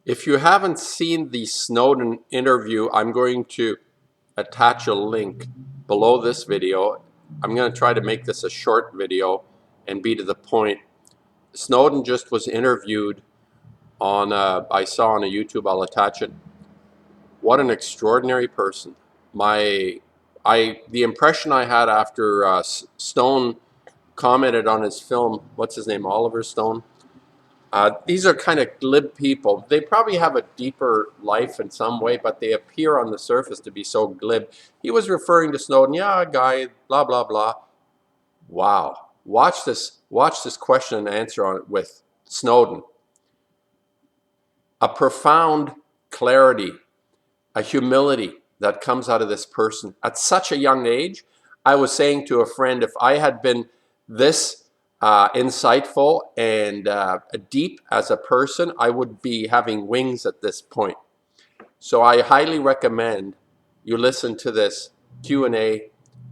If you haven't seen the Snowden interview, I'm going to attach a link below this video. I'm going to try to make this a short video and be to the point. Snowden just was interviewed on, I saw on a YouTube, I'll attach it. What an extraordinary person. The impression I had after Stone commented on his film, what's his name, Oliver Stone? These are kind of glib people. They probably have a deeper life in some way, but they appear on the surface to be so glib. He was referring to Snowden, yeah, a guy, blah, blah, blah. Wow. Watch this question and answer on it with Snowden. A profound clarity, a humility that comes out of this person at such a young age. I was saying to a friend, if I had been this insightful and deep as a person, I would be having wings at this point. So I highly recommend you listen to this Q&A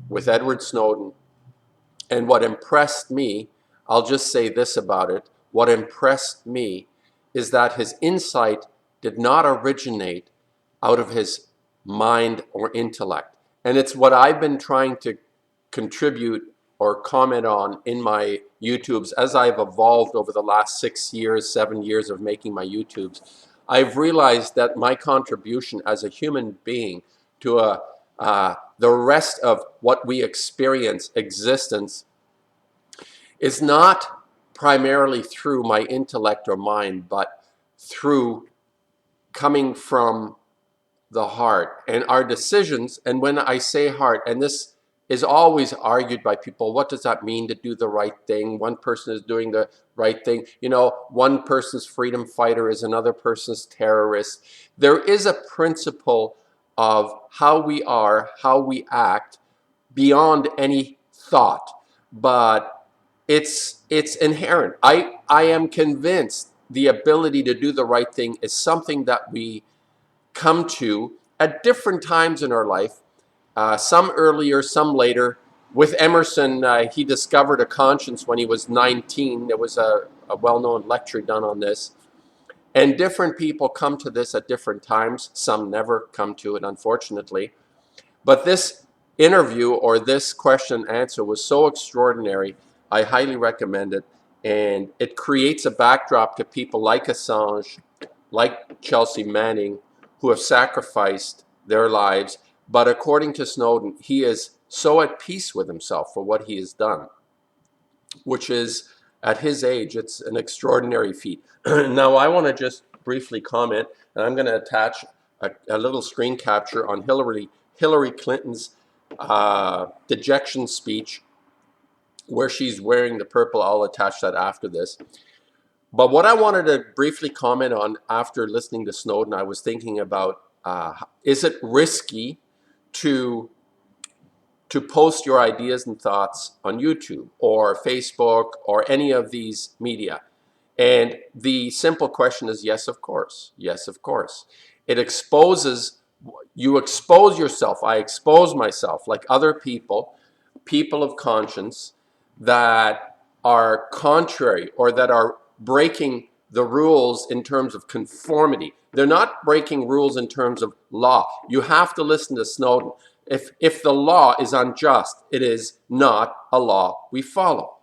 with Edward Snowden. And what impressed me, I'll just say this about it, what impressed me is that his insight did not originate out of his mind or intellect. And it's what I've been trying to contribute or comment on in my YouTubes as I've evolved over the last 6 years, 7 years of making my YouTubes. I've realized that my contribution as a human being to the rest of what we experience, existence, is not primarily through my intellect or mind, but through coming from the heart and our decisions. And when I say heart, and this is always argued by people, what does that mean to do the right thing? One person is doing the right thing. You know, one person's freedom fighter is another person's terrorist. There is a principle of how we are, how we act beyond any thought, but it's inherent. I am convinced the ability to do the right thing is something that we come to at different times in our life, some earlier, some later. With Emerson, he discovered a conscience when he was 19. There was a well-known lecture done on this. And different people come to this at different times. Some never come to it, unfortunately. But this interview or this question and answer was so extraordinary, I highly recommend it. And it creates a backdrop to people like Assange, like Chelsea Manning, who have sacrificed their lives. But according to Snowden, he is so at peace with himself for what he has done, which is, at his age, it's an extraordinary feat. Now, I want to just briefly comment, and I'm going to attach a little screen capture on Hillary Clinton's dejection speech, where she's wearing the purple. I'll attach that after this. But what I wanted to briefly comment on after listening to Snowden, I was thinking about, is it risky to post your ideas and thoughts on YouTube or Facebook or any of these media? And the simple question is yes, of course. Yes, of course. It exposes, you expose yourself. I expose myself like other people of conscience that are contrary or that are breaking the rules in terms of conformity. They're not breaking rules in terms of law. You have to listen to Snowden. If the law is unjust, it is not a law we follow.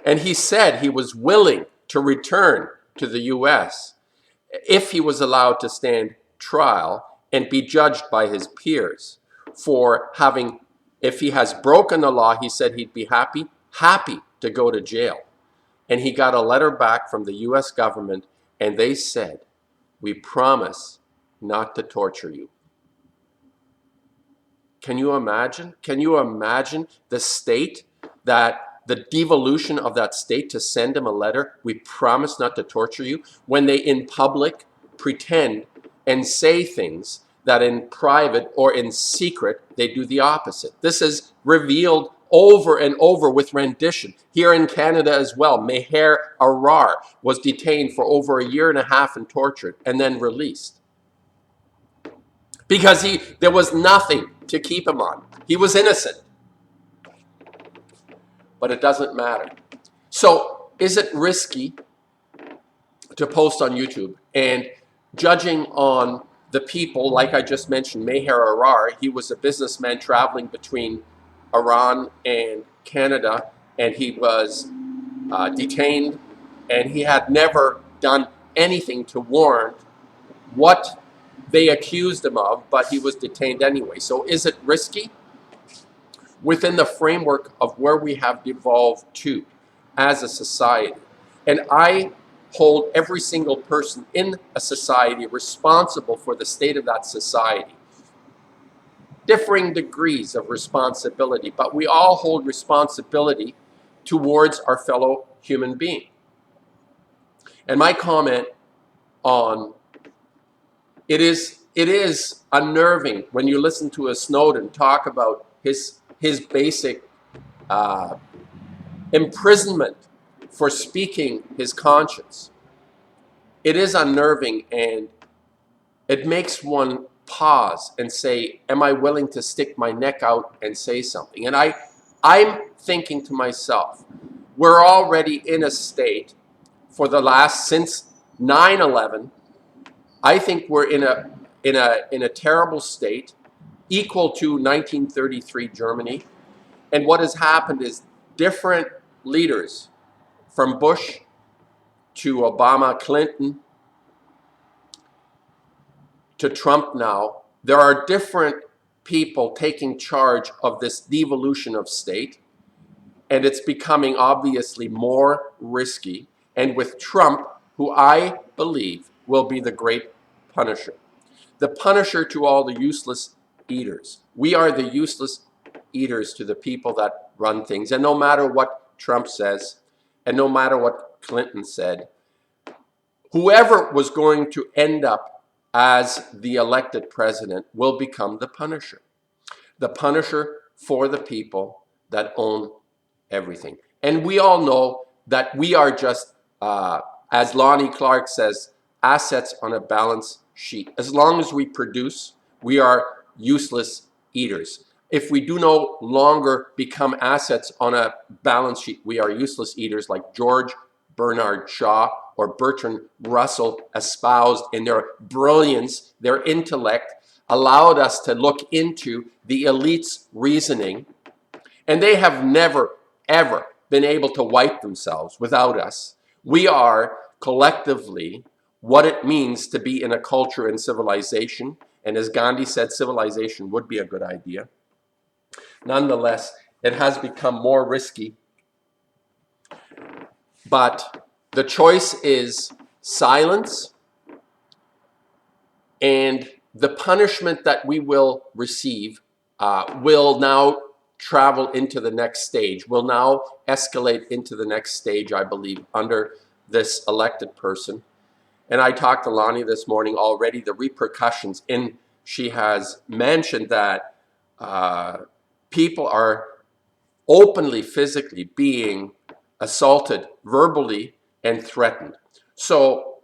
And he said he was willing to return to the US if he was allowed to stand trial and be judged by his peers for having, if he has broken the law, he said he'd be happy to go to jail. And he got a letter back from the US government, and they said, we promise not to torture you. Can you imagine? Can you imagine the state, that the devolution of that state to send him a letter, we promise not to torture you, when they in public pretend and say things that in private or in secret they do the opposite? This is revealed over and over with rendition. Here in Canada as well, Meher Arar was detained for over a year and a half and tortured and then released. Because there was nothing to keep him on. He was innocent. But it doesn't matter. So is it risky to post on YouTube. And judging on the people, like I just mentioned, Meher Arar, he was a businessman traveling between Iran and Canada, and he was detained, and he had never done anything to warrant what they accused him of, but he was detained anyway. So is it risky? Within the framework of where we have devolved to as a society. And I hold every single person in a society responsible for the state of that society. Differing degrees of responsibility, but we all hold responsibility towards our fellow human being. And my comment on it is unnerving when you listen to a Snowden talk about his basic imprisonment for speaking his conscience. It is unnerving, and it makes one pause and say, am I willing to stick my neck out and say something? And I'm thinking to myself, we're already in a state for the last, since 9/11, I think we're in a terrible state, equal to 1933 Germany. And what has happened is different leaders, from Bush to Obama, Clinton, to Trump now, there are different people taking charge of this devolution of state, and it's becoming obviously more risky. And with Trump, who I believe will be the great punisher, the punisher to all the useless eaters. We are the useless eaters to the people that run things. And no matter what Trump says, and no matter what Clinton said, whoever was going to end up as the elected president will become the punisher. The punisher for the people that own everything. And we all know that we are just, as Lonnie Clark says, assets on a balance sheet. As long as we produce, we are useless eaters. If we do no longer become assets on a balance sheet, we are useless eaters, like George Bernard Shaw or Bertrand Russell espoused in their brilliance. Their intellect allowed us to look into the elite's reasoning, and they have never, ever been able to wipe themselves without us. We are collectively what it means to be in a culture and civilization. And as Gandhi said, civilization would be a good idea. Nonetheless, it has become more risky. But the choice is silence, and the punishment that we will receive will now travel into the next stage, will now escalate into the next stage, I believe, under this elected person. And I talked to Lonnie this morning already, the repercussions, and she has mentioned that people are openly, physically being assaulted, verbally, and threatened. So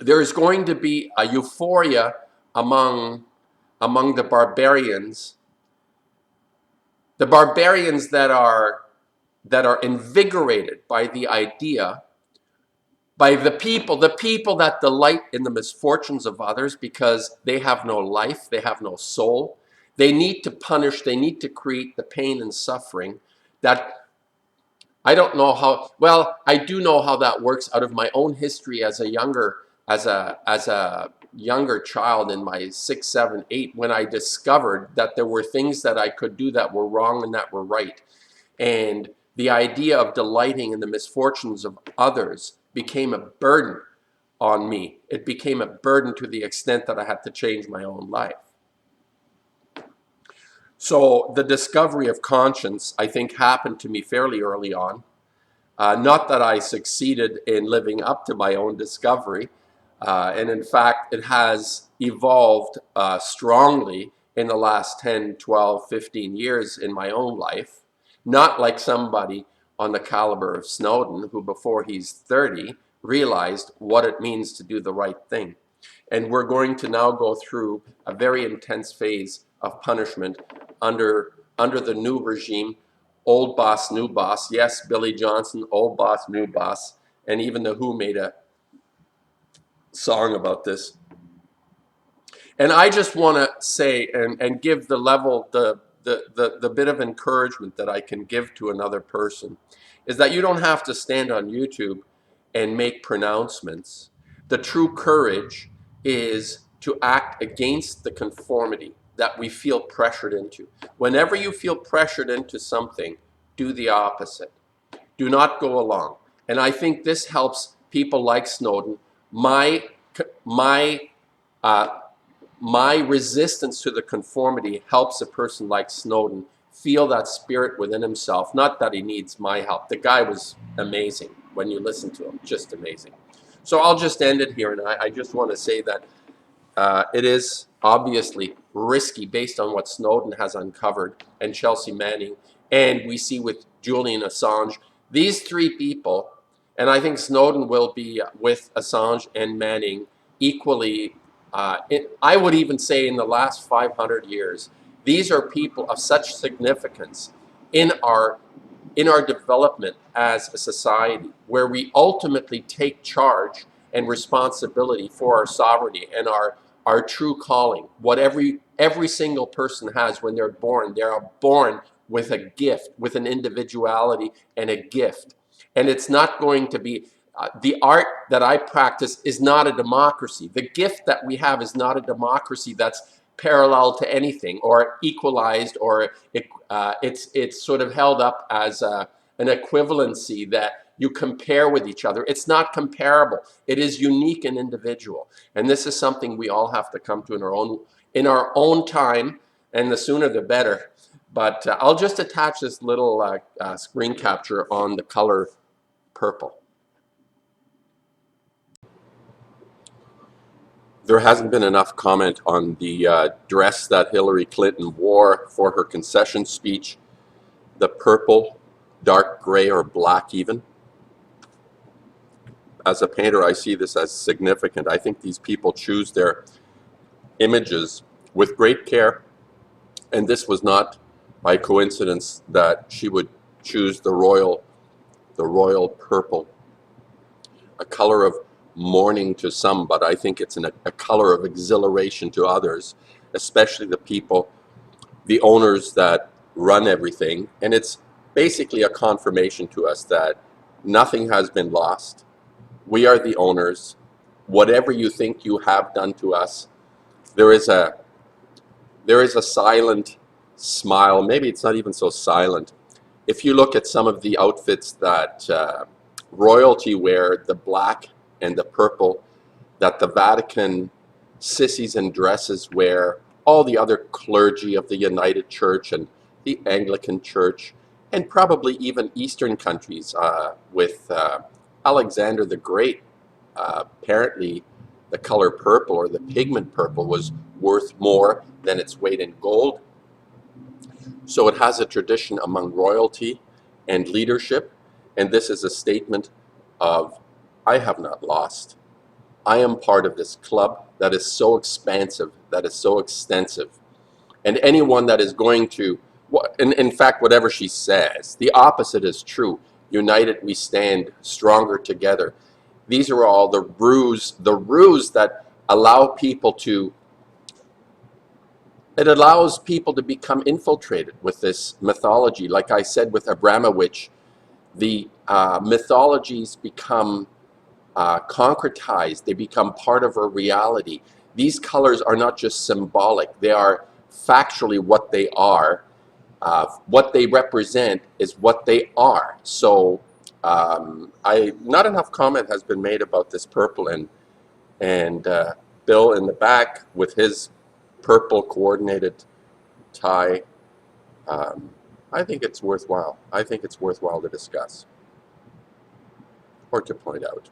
there is going to be a euphoria among the barbarians that are invigorated by the idea, by the people that delight in the misfortunes of others because they have no life, they have no soul. They need to punish, they need to create the pain and suffering that I don't know how, well, I do know how that works out of my own history as a younger child in my 6, 7, 8, when I discovered that there were things that I could do that were wrong and that were right. And the idea of delighting in the misfortunes of others became a burden on me. It became a burden to the extent that I had to change my own life. So the discovery of conscience, I think, happened to me fairly early on. Not that I succeeded in living up to my own discovery. And in fact, it has evolved strongly in the last 10, 12, 15 years in my own life. Not like somebody on the caliber of Snowden, who before he's 30 realized what it means to do the right thing. And we're going to now go through a very intense phase of punishment under the new regime, old boss, new boss. Yes, Billy Johnson, old boss, new boss. And even The Who made a song about this. And I just want to say and give the level, the bit of encouragement that I can give to another person is that you don't have to stand on YouTube and make pronouncements. The true courage is to act against the conformity that we feel pressured into. Whenever you feel pressured into something, do the opposite. Do not go along. And I think this helps people like Snowden. My uh, my resistance to the conformity helps a person like Snowden feel that spirit within himself. Not that he needs my help. The guy was amazing when you listen to him, just amazing. So I'll just end it here, and I just want to say that it is obviously risky based on what Snowden has uncovered and Chelsea Manning, and we see with Julian Assange. These three people, and I think Snowden will be with Assange and Manning equally. I would even say in the last 500 years, these are people of such significance in our development as a society, where we ultimately take charge and responsibility for our sovereignty and our true calling. What every single person has when they're born. They are born with a gift, with an individuality and a gift. And it's not going to be, the art that I practice is not a democracy. The gift that we have is not a democracy that's parallel to anything or equalized, or it's sort of held up as an equivalency that you compare with each other. It's not comparable. It is unique and individual. And this is something we all have to come to in our own time, and the sooner the better. But I'll just attach this little screen capture on the color purple. There hasn't been enough comment on the dress that Hillary Clinton wore for her concession speech, the purple, dark gray, or black even. As a painter, I see this as significant. I think these people choose their images with great care, and this was not by coincidence that she would choose the royal purple, a color of mourning to some, but I think it's a color of exhilaration to others, especially the people, the owners that run everything. And it's basically a confirmation to us that nothing has been lost. We are the owners. Whatever you think you have done to us, there is a silent smile. Maybe it's not even so silent. If you look at some of the outfits that royalty wear, the black and the purple, that the Vatican sissies and dresses wear, all the other clergy of the United Church and the Anglican Church, and probably even Eastern countries with Alexander the Great, apparently the color purple or the pigment purple was worth more than its weight in gold. So it has a tradition among royalty and leadership, and this is a statement of, I have not lost. I am part of this club that is so expansive, that is so extensive. And anyone that is going to, in fact, whatever she says, the opposite is true. United we stand, stronger together. These are all the ruse that allow people to, it allows people to become infiltrated with this mythology. Like I said with Abramowitsch, the mythologies become concretized. They become part of our reality. These colors are not just symbolic. They are factually what they are. What they represent is what they are. So not enough comment has been made about this purple, and Bill in the back with his purple coordinated tie. I think it's worthwhile. I think it's worthwhile to discuss or to point out.